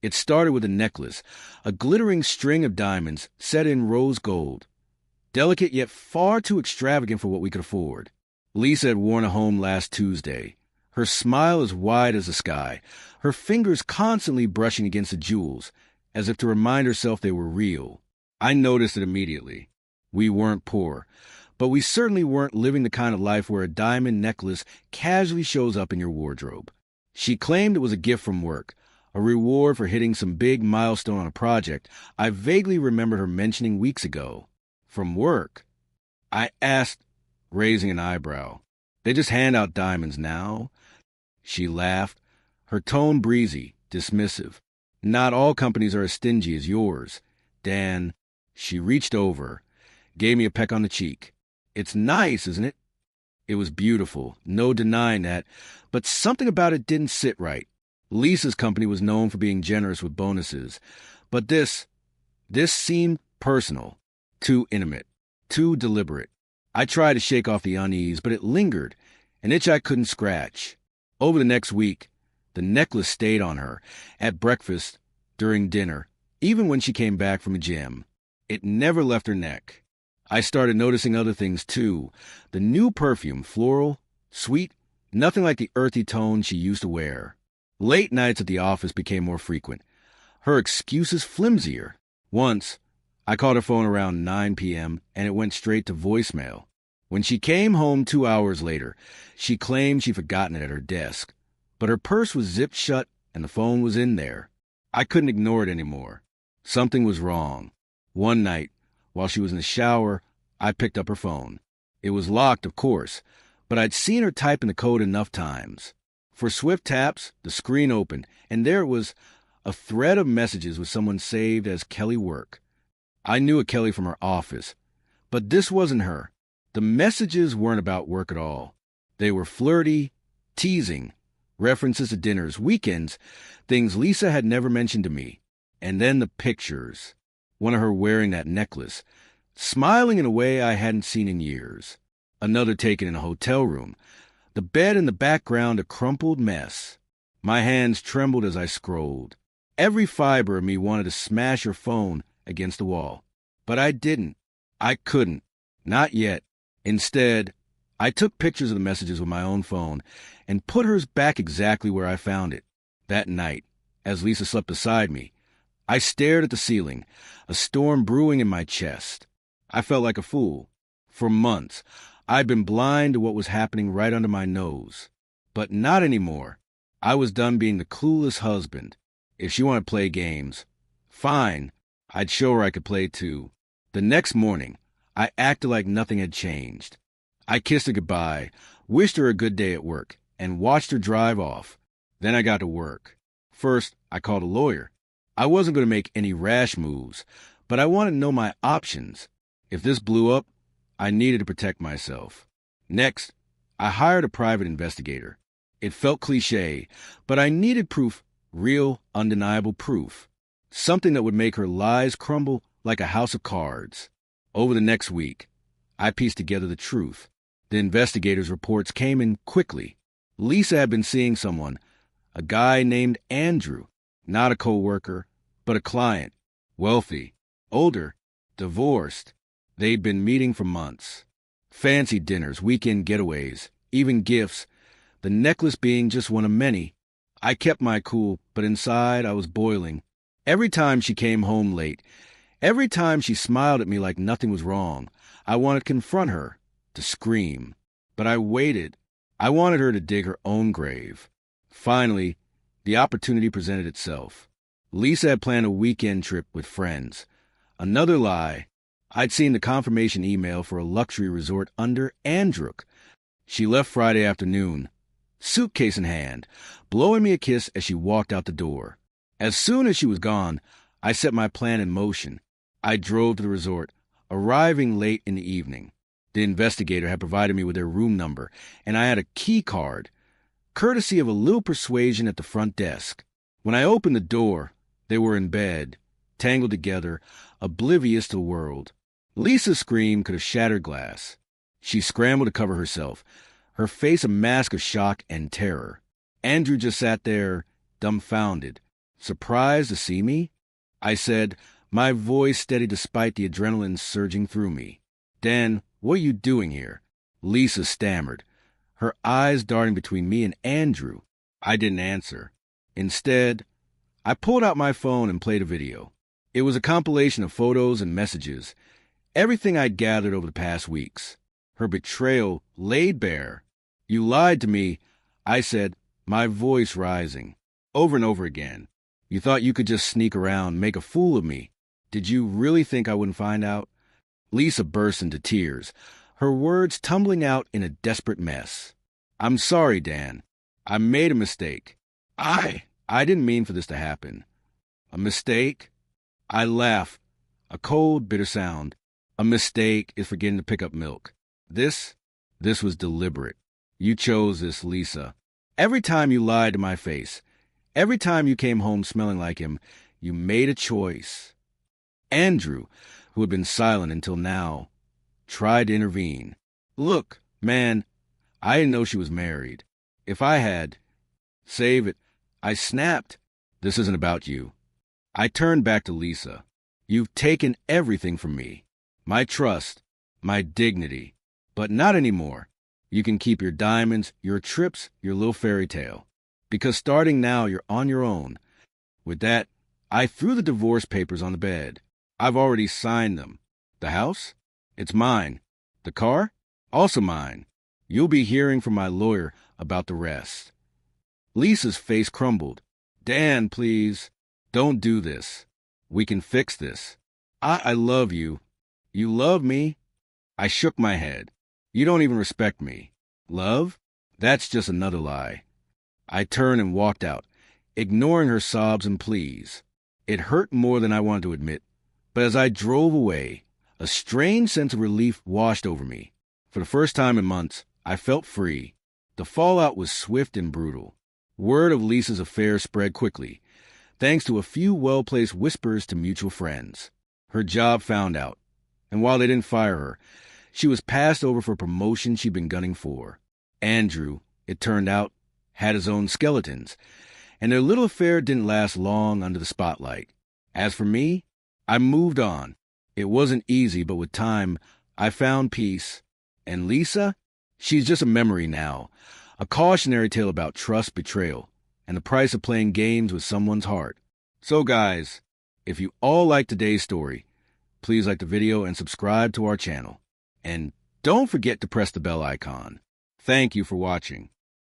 It started with a necklace, a glittering string of diamonds set in rose gold. Delicate yet far too extravagant for what we could afford. Lisa had worn it home last Tuesday. Her smile as wide as the sky, her fingers constantly brushing against the jewels, as if to remind herself they were real. I noticed it immediately. We weren't poor, but we certainly weren't living the kind of life where a diamond necklace casually shows up in your wardrobe. She claimed it was a gift from work, a reward for hitting some big milestone on a project I vaguely remembered her mentioning weeks ago. From work? I asked, raising an eyebrow. They just hand out diamonds now? She laughed, her tone breezy, dismissive. Not all companies are as stingy as yours. Dan, she reached over, gave me a peck on the cheek. It's nice, isn't it? It was beautiful, no denying that, but something about it didn't sit right. Lisa's company was known for being generous with bonuses, but this seemed personal. Too intimate, too deliberate. I tried to shake off the unease, but it lingered, an itch I couldn't scratch. Over the next week, the necklace stayed on her, at breakfast, during dinner, even when she came back from the gym. It never left her neck. I started noticing other things, too. The new perfume, floral, sweet, nothing like the earthy tone she used to wear. Late nights at the office became more frequent. Her excuses flimsier. Once, I called her phone around 9 p.m., and it went straight to voicemail. When she came home 2 hours later, she claimed she'd forgotten it at her desk. But her purse was zipped shut, and the phone was in there. I couldn't ignore it anymore. Something was wrong. One night, while she was in the shower, I picked up her phone. It was locked, of course, but I'd seen her type in the code enough times. For swift taps, the screen opened, and there it was, a thread of messages with someone saved as Kelly Work. I knew a Kelly from her office, but this wasn't her. The messages weren't about work at all. They were flirty, teasing, references to dinners, weekends, things Lisa had never mentioned to me. And then the pictures. One of her wearing that necklace, smiling in a way I hadn't seen in years. Another taken in a hotel room. The bed in the background a crumpled mess. My hands trembled as I scrolled. Every fiber of me wanted to smash her phone against the wall. But I didn't. I couldn't. Not yet. Instead, I took pictures of the messages with my own phone and put hers back exactly where I found it. That night, as Lisa slept beside me, I stared at the ceiling, a storm brewing in my chest. I felt like a fool. For months, I'd been blind to what was happening right under my nose. But not anymore. I was done being the clueless husband. If she wanted to play games, fine. I'd show her I could play too. The next morning, I acted like nothing had changed. I kissed her goodbye, wished her a good day at work, and watched her drive off. Then I got to work. First, I called a lawyer. I wasn't going to make any rash moves, but I wanted to know my options. If this blew up, I needed to protect myself. Next, I hired a private investigator. It felt cliché, but I needed proof, real, undeniable proof. Something that would make her lies crumble like a house of cards. Over the next week, I pieced together the truth. The investigator's reports came in quickly. Lisa had been seeing someone, a guy named Andrew, not a co-worker, but a client, wealthy, older, divorced. They'd been meeting for months. Fancy dinners, weekend getaways, even gifts, the necklace being just one of many. I kept my cool, but inside I was boiling. Every time she came home late, every time she smiled at me like nothing was wrong, I wanted to confront her, to scream. But I waited. I wanted her to dig her own grave. Finally, the opportunity presented itself. Lisa had planned a weekend trip with friends. Another lie. I'd seen the confirmation email for a luxury resort under Androok. She left Friday afternoon, suitcase in hand, blowing me a kiss as she walked out the door. As soon as she was gone, I set my plan in motion. I drove to the resort, arriving late in the evening. The investigator had provided me with their room number, and I had a key card, courtesy of a little persuasion at the front desk. When I opened the door, they were in bed, tangled together, oblivious to the world. Lisa's scream could have shattered glass. She scrambled to cover herself, her face a mask of shock and terror. Andrew just sat there, dumbfounded, Surprised to see me? I said, my voice steady despite the adrenaline surging through me. Dan, what are you doing here? Lisa stammered, her eyes darting between me and Andrew. I didn't answer. Instead, I pulled out my phone and played a video. It was a compilation of photos and messages, everything I'd gathered over the past weeks. Her betrayal laid bare. You lied to me, I said, my voice rising, over and over again. You thought you could just sneak around, make a fool of me. Did you really think I wouldn't find out? Lisa burst into tears, her words tumbling out in a desperate mess. I'm sorry, Dan. I made a mistake. I didn't mean for this to happen. A mistake? I laughed, a cold, bitter sound. A mistake is forgetting to pick up milk. This was deliberate. You chose this, Lisa. Every time you lied to my face, every time you came home smelling like him, you made a choice. Andrew, who had been silent until now, tried to intervene. Look, man, I didn't know she was married. If I had... Save it. I snapped. This isn't about you. I turned back to Lisa. You've taken everything from me. My trust, my dignity. But not anymore. You can keep your diamonds, your trips, your little fairy tale. Because starting now, you're on your own. With that, I threw the divorce papers on the bed. I've already signed them. The house? It's mine. The car? Also mine. You'll be hearing from my lawyer about the rest. Lisa's face crumbled. Dan, please, don't do this. We can fix this. I love you. You love me? I shook my head. You don't even respect me. Love? That's just another lie. I turned and walked out, ignoring her sobs and pleas. It hurt more than I wanted to admit, but as I drove away, a strange sense of relief washed over me. For the first time in months, I felt free. The fallout was swift and brutal. Word of Lisa's affair spread quickly, thanks to a few well-placed whispers to mutual friends. Her job found out, and while they didn't fire her, she was passed over for promotion she'd been gunning for. Andrew, it turned out, had his own skeletons, and their little affair didn't last long under the spotlight. As for me, I moved on. It wasn't easy, but with time, I found peace. And Lisa? She's just a memory now, a cautionary tale about trust, betrayal, and the price of playing games with someone's heart. So guys, if you all liked today's story, please like the video and subscribe to our channel. And don't forget to press the bell icon. Thank you for watching.